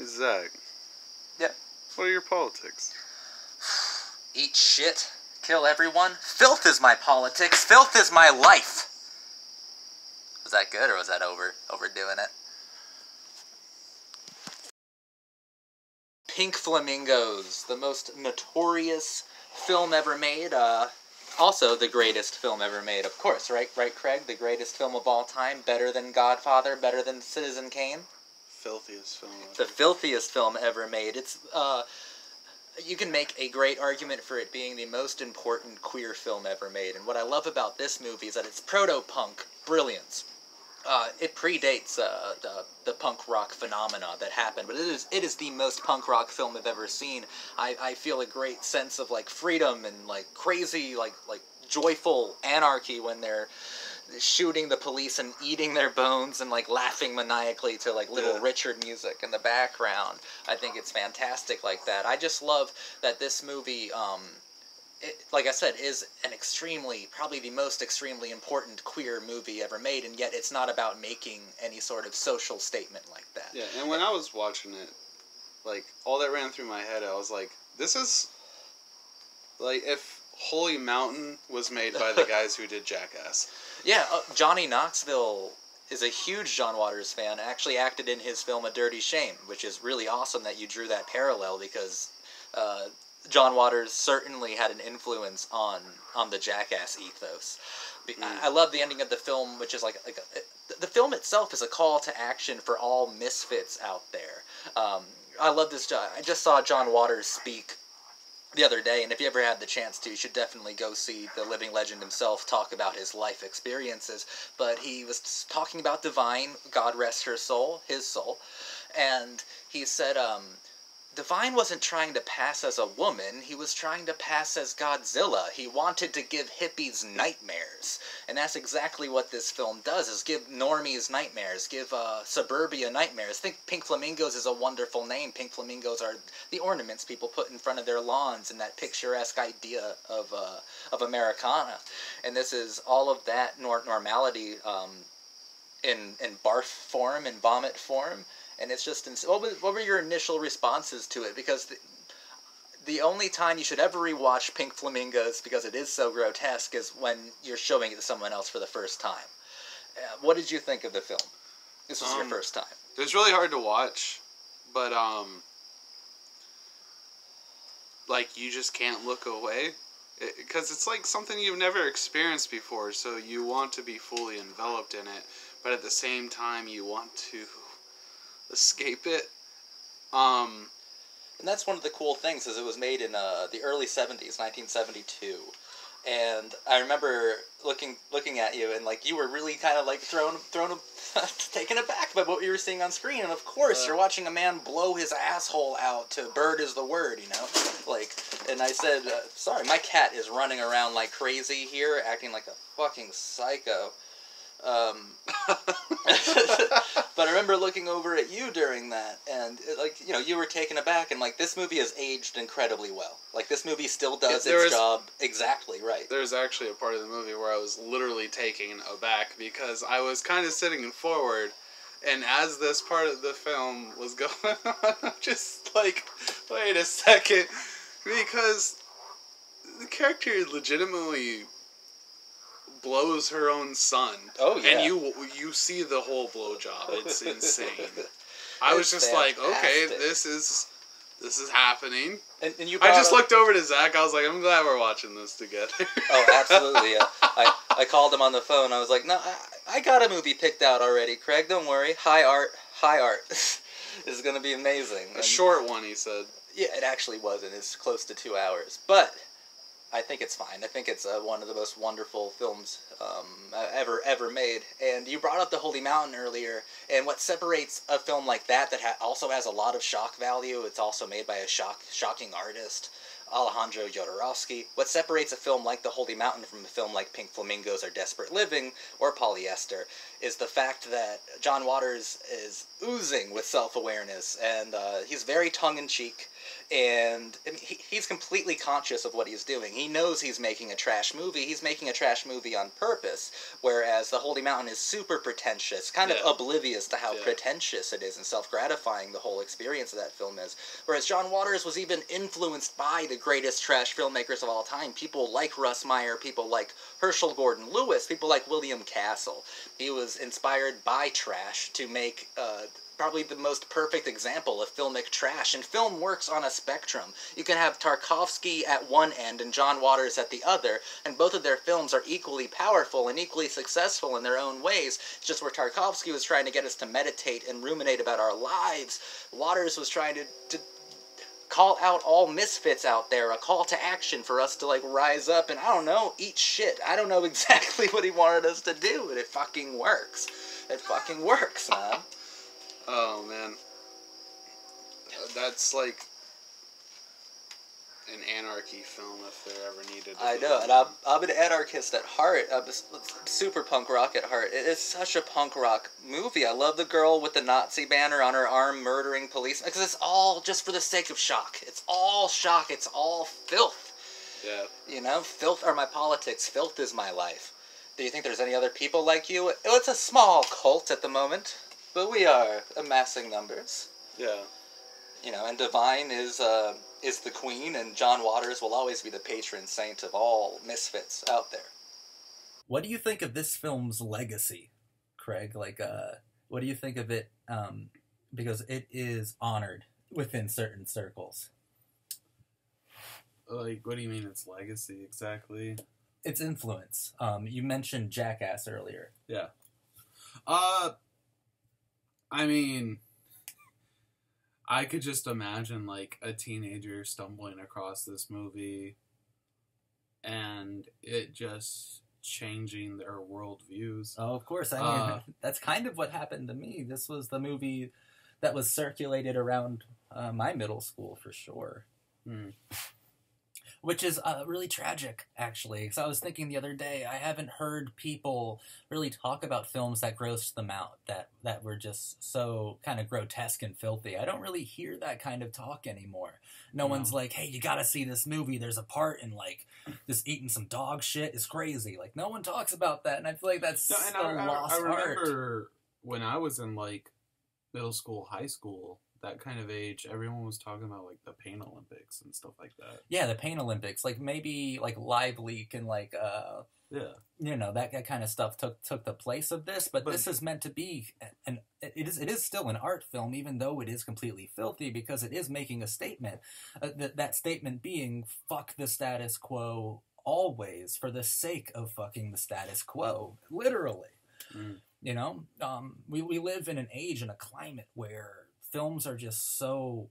Zach. Yep. What are your politics? Eat shit. Kill everyone. Filth is my politics. Filth is my life. Was that good, or was that overdoing it? Pink Flamingos, the most notorious film ever made. Also the greatest film ever made, of course, right, Craig? The greatest film of all time, better than Godfather, better than Citizen Kane. Filthiest film ever. The filthiest film ever made. It's you can make a great argument for it being the most important queer film ever made. And what I love about this movie is that it's proto-punk brilliance. It predates the punk rock phenomena that happened, but it is the most punk rock film I've ever seen. I feel a great sense of like freedom and like crazy like joyful anarchy when they're shooting the police and eating their bones and like laughing maniacally to like Little Richard music in the background. I think it's fantastic like that. I just love that this movie like I said, is an probably the most extremely important queer movie ever made, and yet it's not about making any sort of social statement like that. Yeah, and when I was watching it, like, all that ran through my head, I was like, this is, like, if Holy Mountain was made by the guys who did Jackass. Yeah, Johnny Knoxville is a huge John Waters fan, actually acted in his film A Dirty Shame, which is really awesome that you drew that parallel, because John Waters certainly had an influence on the Jackass ethos. I love the ending of the film, which is the film itself is a call to action for all misfits out there. I love this. I just saw John Waters speak the other day, and if you ever had the chance to, you should definitely go see the living legend himself talk about his life experiences. But he was talking about Divine, God rest her soul, his soul, and he said, Divine wasn't trying to pass as a woman, he was trying to pass as Godzilla. He wanted to give hippies nightmares. And that's exactly what this film does, is give normies nightmares, give suburbia nightmares. I think Pink Flamingos is a wonderful name. Pink Flamingos are the ornaments people put in front of their lawns and that picturesque idea of Americana. And this is all of that normality in barf form, in vomit form. And it's just, what were your initial responses to it? Because the only time you should ever rewatch Pink Flamingos, because it is so grotesque, is when you're showing it to someone else for the first time. What did you think of the film? This was your first time. It was really hard to watch, but, like, you just can't look away. Because it's like something you've never experienced before, so you want to be fully enveloped in it, but at the same time you want to escape it. And that's one of the cool things, is it was made in the early 70s, 1972. And I remember looking at you, and like you were really kind of like taken aback by what you were seeing on screen. And of course, you're watching a man blow his asshole out to "Bird is the Word," you know? Like, and I said, sorry, my cat is running around like crazy here, acting like a fucking psycho. But I remember looking over at you during that, and you were taken aback, and like this movie has aged incredibly well. Like this movie still does its job exactly right. There's actually a part of the movie where I was literally taken aback because I was kind of sitting forward, and as this part of the film was going on, I'm just like, wait a second, because the character legitimately blows her own son. Oh yeah. And you see the whole blowjob. It's insane. I was just fantastic. Like, okay, this is happening. And you I just looked over to Zach. I was like, I'm glad we're watching this together. Oh, absolutely. Yeah. I called him on the phone. I was like, no, I got a movie picked out already, Craig. Don't worry. High art. This is going to be amazing. A short one, he said. Yeah, it actually wasn't. It's close to 2 hours. But I think it's fine. I think it's one of the most wonderful films ever made. And you brought up The Holy Mountain earlier, and what separates a film like that also has a lot of shock value, it's also made by a shocking artist, Alejandro Jodorowsky. What separates a film like The Holy Mountain from a film like Pink Flamingos or Desperate Living or Polyester is the fact that John Waters is oozing with self-awareness, and he's very tongue-in-cheek, and I mean, he's completely conscious of what he's doing. He knows he's making a trash movie. He's making a trash movie on purpose, whereas The Holy Mountain is super pretentious, kind of oblivious to how pretentious it is and self-gratifying the whole experience of that film is. Whereas John Waters was even influenced by the greatest trash filmmakers of all time, people like Russ Meyer, people like Herschel Gordon Lewis, people like William Castle. He was inspired by trash to make probably the most perfect example of filmic trash. And film works on a spectrum. You can have Tarkovsky at one end and John Waters at the other, and both of their films are equally powerful and equally successful in their own ways. It's just where Tarkovsky was trying to get us to meditate and ruminate about our lives, Waters was trying to call out all misfits out there, a call to action for us to, like, rise up and, I don't know, eat shit. I don't know exactly what he wanted us to do, but it fucking works. It fucking works, man. Oh, man. That's, like, an anarchy film if there ever needed to be. I know, and I'm an anarchist at heart. I'm super punk rock at heart. It is such a punk rock movie. I love the girl with the Nazi banner on her arm murdering police, because it's all just for the sake of shock. It's all shock. It's all filth. Yeah. You know, filth are my politics. Filth is my life. Do you think there's any other people like you? It's a small cult at the moment, but we are amassing numbers. Yeah. You know, and Divine is the queen, and John Waters will always be the patron saint of all misfits out there. What do you think of this film's legacy, Craig? Like, what do you think of it? Because it is honored within certain circles. Like, what do you mean its legacy exactly? Its influence. You mentioned Jackass earlier. Yeah. I mean, I could just imagine, like, a teenager stumbling across this movie and it just changing their worldviews. Oh, of course. I mean, that's kind of what happened to me. This was the movie that was circulated around my middle school, for sure. Which is really tragic, actually. Because I was thinking the other day, I haven't heard people really talk about films that grossed them out, that were just so kind of grotesque and filthy. I don't really hear that kind of talk anymore. No one's like, hey, you gotta see this movie. There's a part in, like, just eating some dog shit is crazy. Like, no one talks about that, and I feel like that's a lost art. I remember when I was in, like, middle school, high school, that kind of age, everyone was talking about, like, the Pain Olympics and stuff like that. Yeah, the Pain Olympics. Like, maybe, like, Live Leak and, like, you know, that kind of stuff took the place of this, but this is meant to be, and it is still an art film, even though it is completely filthy, because it is making a statement. That statement being, fuck the status quo always, for the sake of fucking the status quo. Literally. You know? We live in an age and a climate where films are just so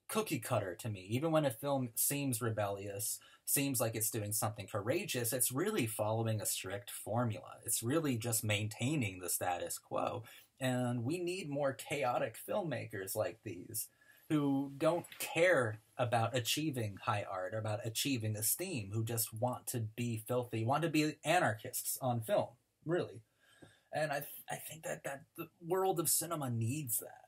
cookie cutter to me. Even when a film seems rebellious, seems like it's doing something courageous, it's really following a strict formula. It's really just maintaining the status quo. And we need more chaotic filmmakers like these, who don't care about achieving high art, or about achieving esteem, who just want to be filthy, want to be anarchists on film, really. And I think that the world of cinema needs that.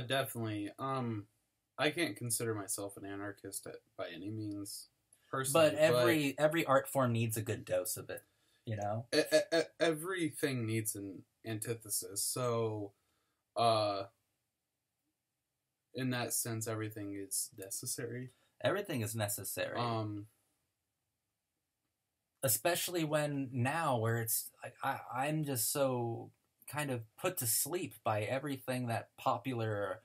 Definitely. I can't consider myself an anarchist by any means, personally. But every art form needs a good dose of it, you know? Everything needs an antithesis, so, in that sense, everything is necessary. Everything is necessary. Especially now, where it's, I'm just so kind of put to sleep by everything that popular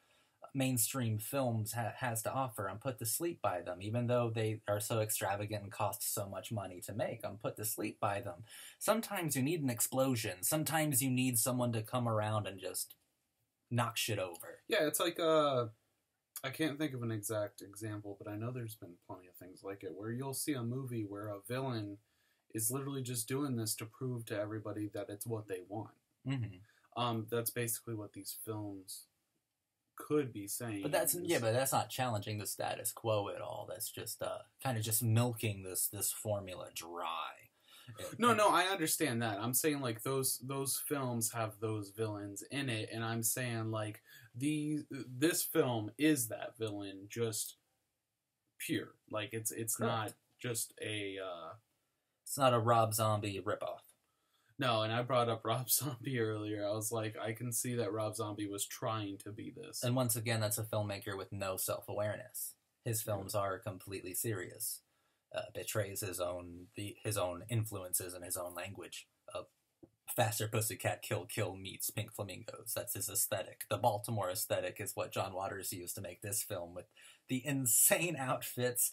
mainstream films has to offer. I'm put to sleep by them, even though they are so extravagant and cost so much money to make. I'm put to sleep by them. Sometimes you need an explosion. Sometimes you need someone to come around and just knock shit over. Yeah, it's like, I can't think of an exact example, but I know there's been plenty of things like it, where you'll see a movie where a villain is literally just doing this to prove to everybody that it's what they want. That's basically what these films could be saying. But that's not challenging the status quo at all. That's just kind of just milking this formula dry. No, I understand that. I'm saying like those films have those villains in it, and I'm saying like this film is that villain, just pure. Like it's Correct. not just a. It's not a Rob Zombie ripoff. No, and I brought up Rob Zombie earlier. I was like, I can see that Rob Zombie was trying to be this. And once again, that's a filmmaker with no self-awareness. His films are completely serious. Betrays his own influences and his own language of Faster Pussycat Kill Kill meets Pink Flamingos. That's his aesthetic. The Baltimore aesthetic is what John Waters used to make this film, with the insane outfits,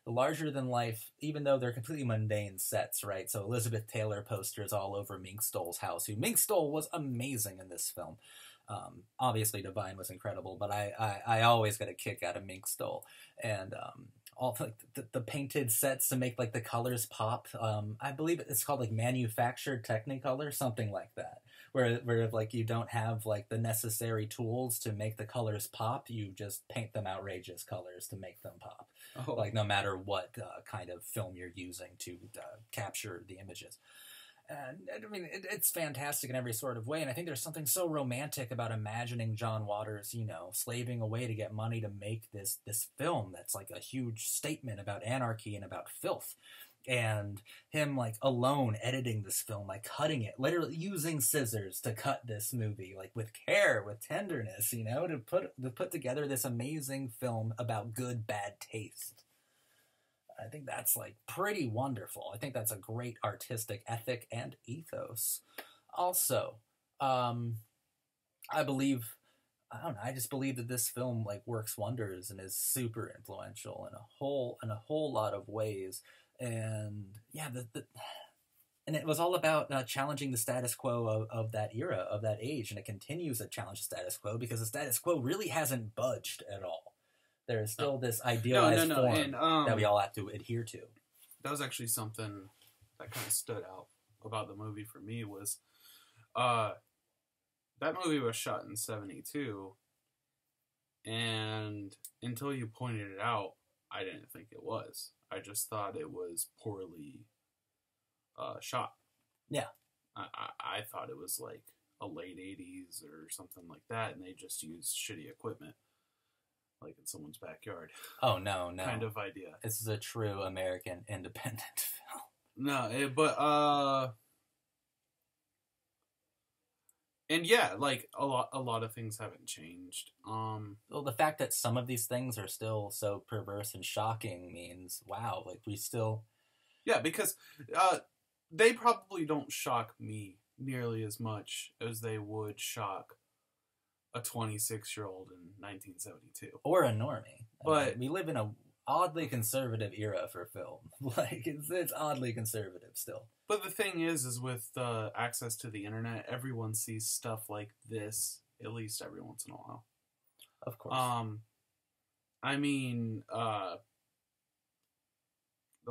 larger than life, even though they're completely mundane sets, right? So Elizabeth Taylor posters all over Mink Stoll's house, who Mink Stoll was amazing in this film. Obviously Divine was incredible, but I always got a kick out of Mink Stoll. And all like the painted sets to make like the colors pop. I believe it's called like manufactured Technicolor, something like that. Where like you don't have like the necessary tools to make the colors pop, you just paint them outrageous colors to make them pop. Oh. Like no matter what kind of film you're using to capture the images. And I mean, it's fantastic in every sort of way, and I think there's something so romantic about imagining John Waters, slaving away to get money to make this film that's like a huge statement about anarchy and about filth. And him, like, alone editing this film, like, cutting it, literally using scissors to cut this movie, like, with care, with tenderness, to put together this amazing film about good, bad taste. I think that's, like, pretty wonderful. I think that's a great artistic ethic and ethos. Also, I just believe that this film, like, works wonders and is super influential in a whole lot of ways. And yeah, and it was all about challenging the status quo of that era, of that age, and it continues to challenge the status quo because the status quo really hasn't budged at all. There is still this idealized form and, that we all have to adhere to. That was actually something that kind of stood out about the movie for me was that movie was shot in 1972, and until you pointed it out, I didn't think it was. I just thought it was poorly shot. Yeah. I thought it was like a late 80s or something like that, and they just used shitty equipment, like in someone's backyard. Oh, no. Kind of idea. This is a true American independent film. No, but and yeah, like a lot of things haven't changed. Well, the fact that some of these things are still so perverse and shocking means, wow, like we still. Yeah, because they probably don't shock me nearly as much as they would shock a 26-year-old in 1972 or a normie. But we live in a oddly conservative era for film. Like it's oddly conservative still. But the thing is with access to the internet, everyone sees stuff like this at least every once in a while. Of course. I mean, the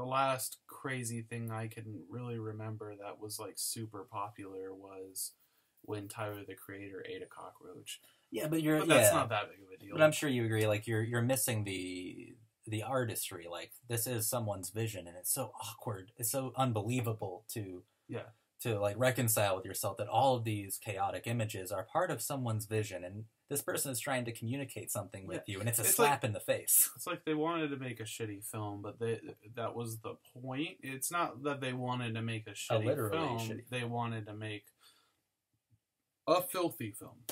last crazy thing I can really remember that was like super popular was when Tyler the Creator ate a cockroach. Yeah, but that's not that big of a deal. But I'm sure you agree. Like you're missing the artistry. Like this is someone's vision, and it's so awkward. It's so unbelievable to like reconcile with yourself that all of these chaotic images are part of someone's vision, and this person is trying to communicate something with you, and it's a slap in the face. It's like they wanted to make a shitty film, but that was the point. It's not that they wanted to make a shitty film. They wanted to make a filthy film.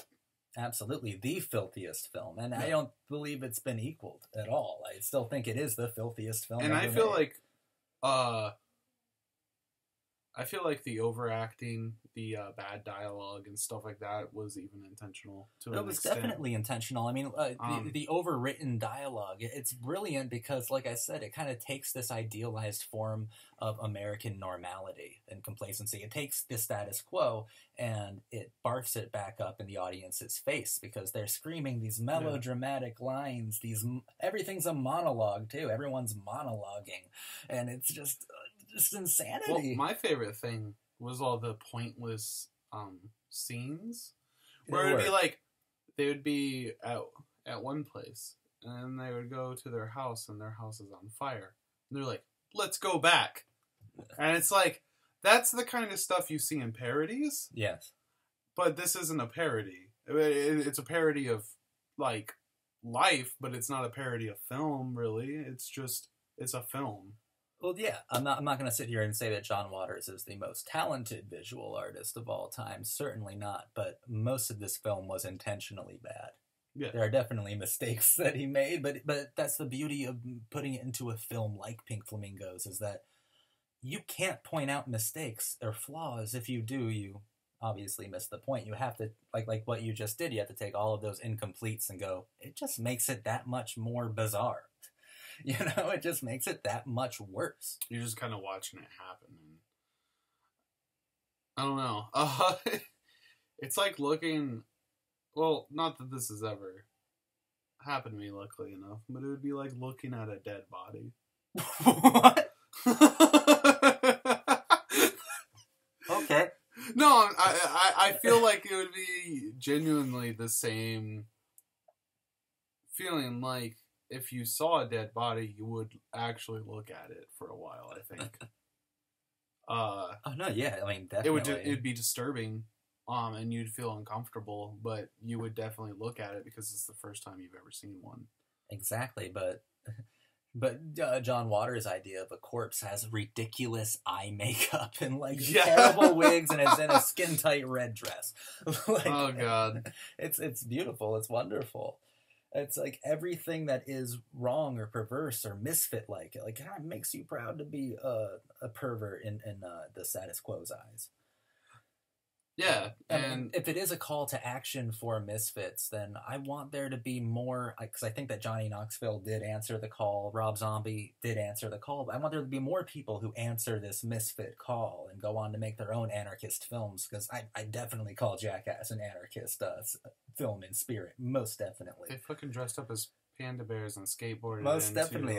Absolutely, the filthiest film, and I don't believe it's been equaled at all. I still think it is the filthiest film. And I feel like the overacting, the bad dialogue and stuff like that was even intentional to an extent. It was definitely intentional. I mean, the overwritten dialogue, it's brilliant because, like I said, it kind of takes this idealized form of American normality and complacency. It takes the status quo and it barfs it back up in the audience's face because they're screaming these melodramatic lines. Everything's a monologue, too. Everyone's monologuing. And it's just insanity. Well, my favorite thing was all the pointless scenes where it'd be like they would be at one place and then they would go to their house and their house is on fire and they're like, let's go back. And it's like, that's the kind of stuff you see in parodies. Yes. But this isn't a parody. It's a parody of, like, life, but it's not a parody of film, really. It's a film. Well, yeah, I'm not going to sit here and say that John Waters is the most talented visual artist of all time. Certainly not. But most of this film was intentionally bad. Yeah. There are definitely mistakes that he made, but that's the beauty of putting it into a film like Pink Flamingos, is that you can't point out mistakes or flaws. If you do, you obviously miss the point. You have to, like what you just did, you have to take all of those incompletes and go, it just makes it that much more bizarre. You know, it just makes it that much worse. You're just kind of watching it happen. And I don't know. It's like looking... Well, not that this has ever happened to me, luckily enough, but it would be like looking at a dead body. What? Okay. No, I feel like it would be genuinely the same feeling. Like, if you saw a dead body, you would actually look at it for a while, I think. Oh, no, yeah, I mean, definitely. It would be disturbing. And you'd feel uncomfortable, but you would definitely look at it because it's the first time you've ever seen one. Exactly, but John Waters' idea of a corpse has ridiculous eye makeup and terrible wigs, and is in a skin tight red dress. Oh God, it's beautiful. It's wonderful. It's like everything that is wrong or perverse or misfit like it kind of makes you proud to be a pervert in the status quo's eyes. Yeah, and if it is a call to action for Misfits, then I want there to be more, because I think that Johnny Knoxville did answer the call, Rob Zombie did answer the call, but I want there to be more people who answer this Misfit call and go on to make their own anarchist films, because I definitely call Jackass an anarchist film in spirit, most definitely. They fucking dressed up as panda bears and skateboarded. Most definitely.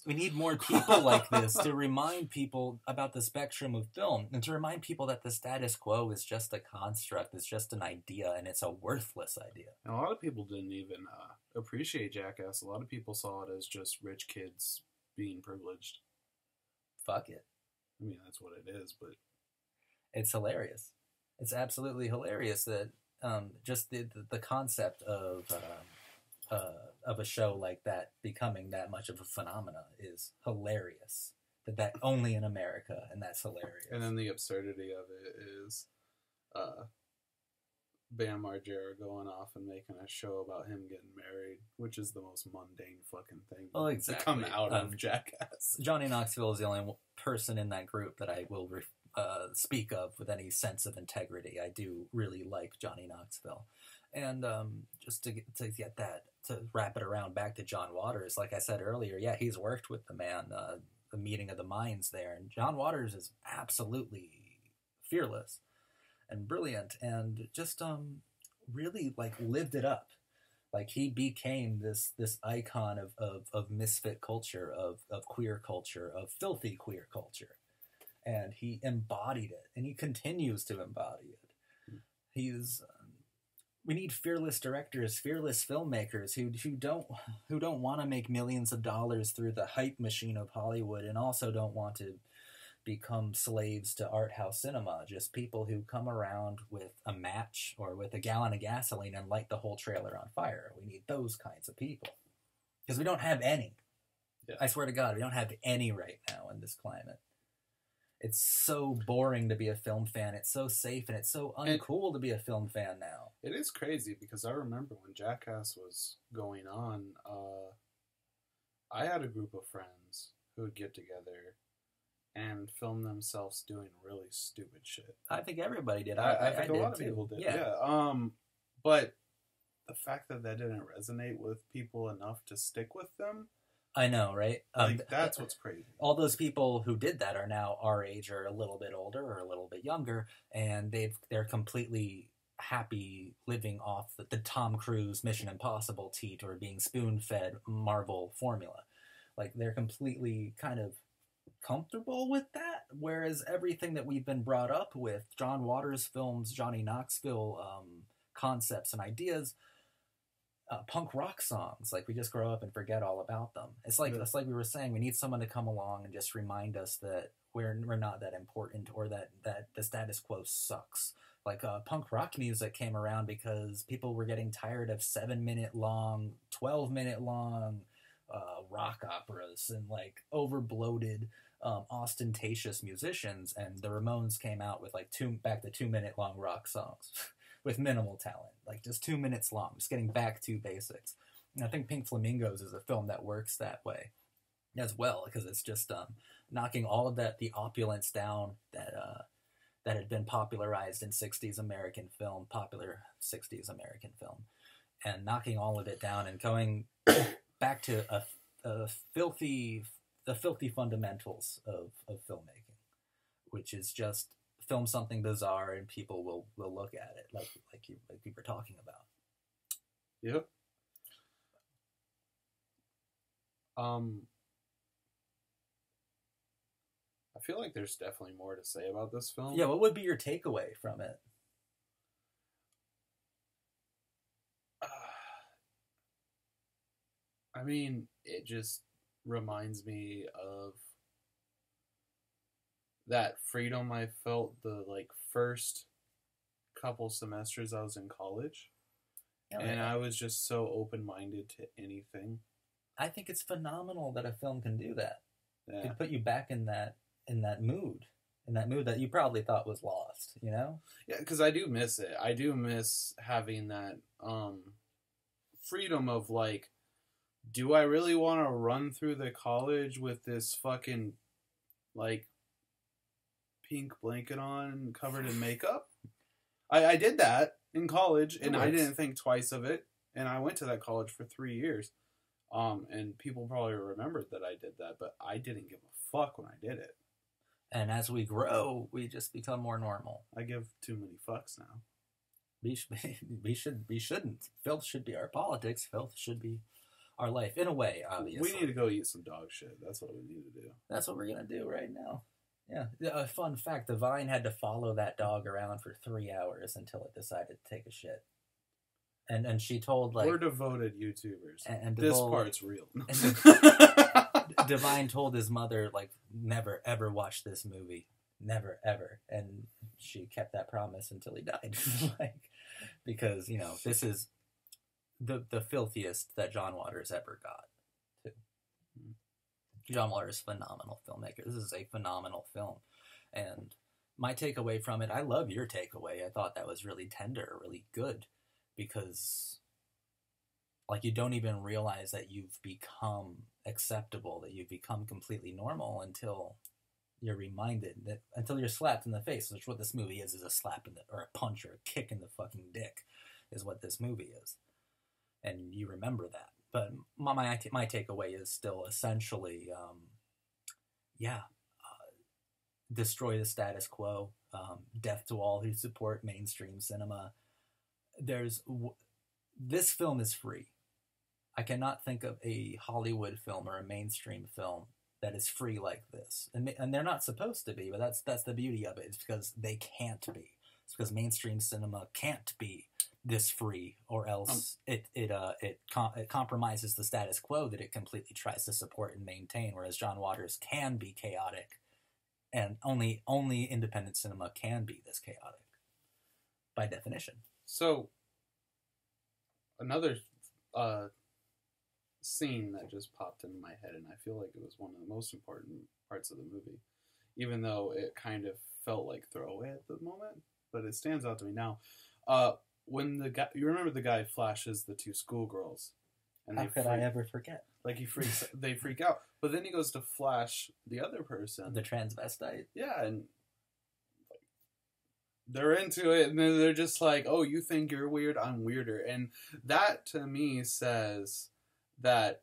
We need more people like this to remind people about the spectrum of film, and to remind people that the status quo is just a construct, it's just an idea, and it's a worthless idea. And a lot of people didn't even appreciate Jackass. A lot of people saw it as just rich kids being privileged. Fuck it. I mean, that's what it is, but... It's hilarious. It's absolutely hilarious that just the concept of a show like that becoming that much of a phenomena is hilarious. That only in America, and that's hilarious. And then the absurdity of it is Bam Margera going off and making a show about him getting married, which is the most mundane fucking thing to come out of Jackass. Johnny Knoxville is the only person in that group that I will speak of with any sense of integrity. I do really like Johnny Knoxville. And just to get that, to wrap it around back to John Waters, like I said earlier, yeah, he's worked with the man, the meeting of the minds there. And John Waters is absolutely fearless and brilliant, and just really lived it up. He became this icon of misfit culture, of queer culture, of filthy queer culture. And he embodied it, and he continues to embody it. We need fearless directors, fearless filmmakers who don't want to make millions of dollars through the hype machine of Hollywood, and also don't want to become slaves to art house cinema. Just people who come around with a match or with a gallon of gasoline and light the whole trailer on fire. We need those kinds of people, because we don't have any. Yeah. I swear to God, we don't have any right now in this climate. It's so boring to be a film fan. It's so safe, and it's so uncool to be a film fan now. It is crazy, because I remember when Jackass was going on, I had a group of friends who would get together and film themselves doing really stupid shit. I think everybody did. I think a lot of people did. Yeah. But the fact that didn't resonate with people enough to stick with them. I know, right? That's what's crazy. All those people who did that are now our age, or a little bit older, or a little bit younger, and they're completely happy living off the Tom Cruise Mission Impossible teat, or being spoon-fed Marvel formula. They're completely kind of comfortable with that, whereas everything that we've been brought up with, John Waters films, Johnny Knoxville concepts and ideas, punk rock songs, we just grow up and forget all about them. It's like we were saying, we need someone to come along and just remind us that we're not that important, or that the status quo sucks. Like punk rock music came around because people were getting tired of 7-minute long, 12-minute long rock operas and like over bloated, ostentatious musicians, and the Ramones came out with like 2-minute long rock songs with minimal talent, like just 2 minutes long, just getting back to basics. And I think Pink Flamingos is a film that works that way as well, because it's just knocking all of the opulence down that had been popularized in 60s American film, and knocking all of it down and going back to the filthy fundamentals of filmmaking, which is just film something bizarre and people will look at it like we were talking about. Yep. I feel like there's definitely more to say about this film. Yeah, what would be your takeaway from it? I mean, it just reminds me of that freedom I felt the first couple semesters I was in college. And I was just so open-minded to anything. I think it's phenomenal that a film can do that. Yeah. It can put you back in that mood that you probably thought was lost, you know? Yeah, because I do miss it. I do miss having that freedom of do I really want to run through the college with this fucking pink blanket on covered in makeup? I did that in college, and I didn't think twice of it, and I went to that college for 3 years. And people probably remembered that I did that, but I didn't give a fuck when I did it. And as we grow, we just become more normal. I give too many fucks now. We shouldn't. Filth should be our politics. Filth should be our life, in a way, obviously. We need to go eat some dog shit. That's what we need to do. That's what we're going to do right now. Yeah. A fun fact, the Vine had to follow that dog around for 3 hours until it decided to take a shit. And she told, we're devoted YouTubers. And this part's real. Divine told his mother, never, ever watch this movie. Never, ever. And she kept that promise until he died. Because, this is the filthiest that John Waters ever got. Too. John Waters is a phenomenal filmmaker. This is a phenomenal film. And my takeaway from it, I love your takeaway. I thought that was really tender, really good. Because, you don't even realize that you've become acceptable, that you've become completely normal until you're reminded, until you're slapped in the face, which what this movie is a slap or a punch or a kick in the fucking dick, is what this movie is. And you remember that. But my takeaway is still essentially, destroy the status quo, death to all who support mainstream cinema. This film is free. I cannot think of a Hollywood film or a mainstream film that is free like this, and they're not supposed to be. But that's the beauty of it. It's because they can't be. It's because mainstream cinema can't be this free, or else it compromises the status quo that it completely tries to support and maintain. Whereas John Waters can be chaotic, and only independent cinema can be this chaotic by definition. So, another scene that just popped into my head, and I feel like it was one of the most important parts of the movie, even though it kind of felt like throwaway at the moment, but it stands out to me now. When the guy, you remember the guy flashes the two schoolgirls, and how could I ever forget? They freak out, but then he goes to flash the other person, the transvestite. Yeah, and they're into it, and then they're just like, oh, you think you're weird? I'm weirder. And that, to me, says that,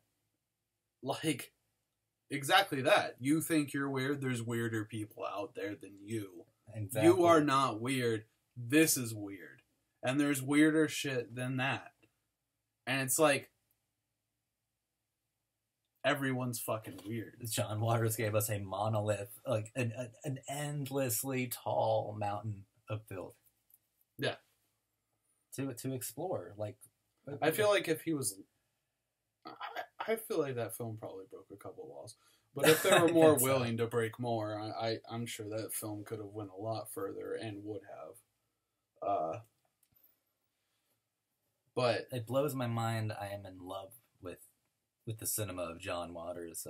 exactly that. You think you're weird? There's weirder people out there than you. Exactly. You are not weird. This is weird. And there's weirder shit than that. And it's everyone's fucking weird. John Waters gave us a monolith, an endlessly tall mountain of filth. Yeah. To explore. I feel like if he was... I feel like that film probably broke a couple laws. But if they were more willing to break more, I'm sure that film could have went a lot further and would have. But it blows my mind. I am in love with the cinema of John Waters.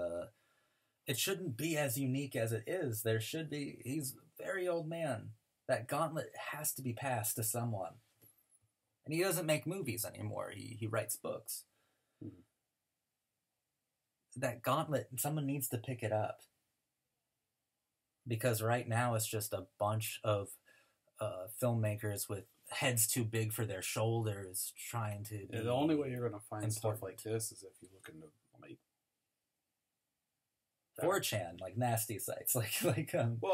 It shouldn't be as unique as it is. There should be. He's a very old man. That gauntlet has to be passed to someone. And he doesn't make movies anymore. He writes books. Mm-hmm. That gauntlet, someone needs to pick it up. Because right now it's just a bunch of filmmakers with heads too big for their shoulders trying to be the only way you're going to find important. stuff like this is if you look into, like... 4chan, like nasty sites. Well,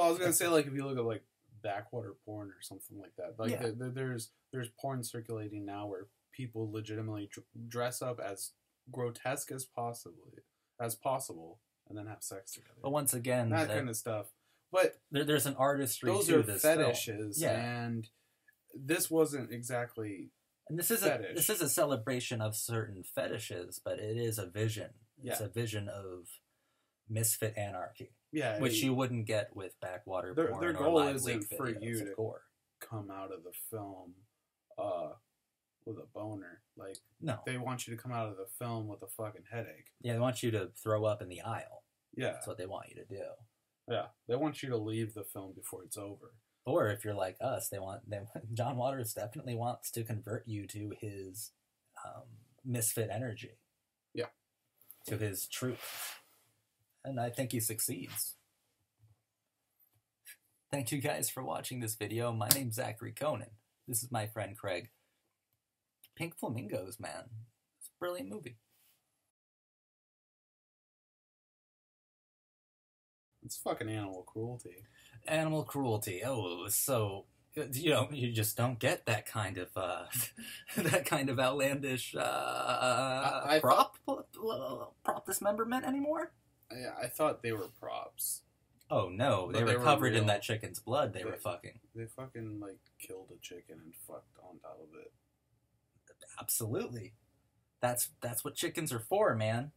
I was going to say, like, if you look at, like, backwater porn or something like that. Like, yeah. There's porn circulating now where people legitimately dress up as grotesque as possible, and then have sex together. But once again, that kind of stuff. But there's an artistry those to are this fetishes, film. Yeah. And this wasn't exactly. And this is a celebration of certain fetishes, but it is a vision. It's a vision of misfit anarchy. Yeah, which you wouldn't get with backwater porn. Their or goal live isn't leak for videos you of to gore. come out of the film with a boner. Like, no, they want you to come out of the film with a fucking headache. Yeah, they want you to throw up in the aisle. Yeah, that's what they want you to do. Yeah, they want you to leave the film before it's over. Or if you're like us, John Waters definitely wants to convert you to his misfit energy. Yeah, to his truth. And I think he succeeds. Thank you guys for watching this video. My name's Zachary Conan. This is my friend Craig. Pink Flamingos, man. It's a brilliant movie. It's fucking animal cruelty. Animal cruelty. Oh, so you just don't get that kind of outlandish prop dismemberment anymore. Yeah, I thought they were props. Oh no, they were covered in that chicken's blood. They were fucking. They fucking like killed a chicken and fucked on top of it. Absolutely. That's what chickens are for, man.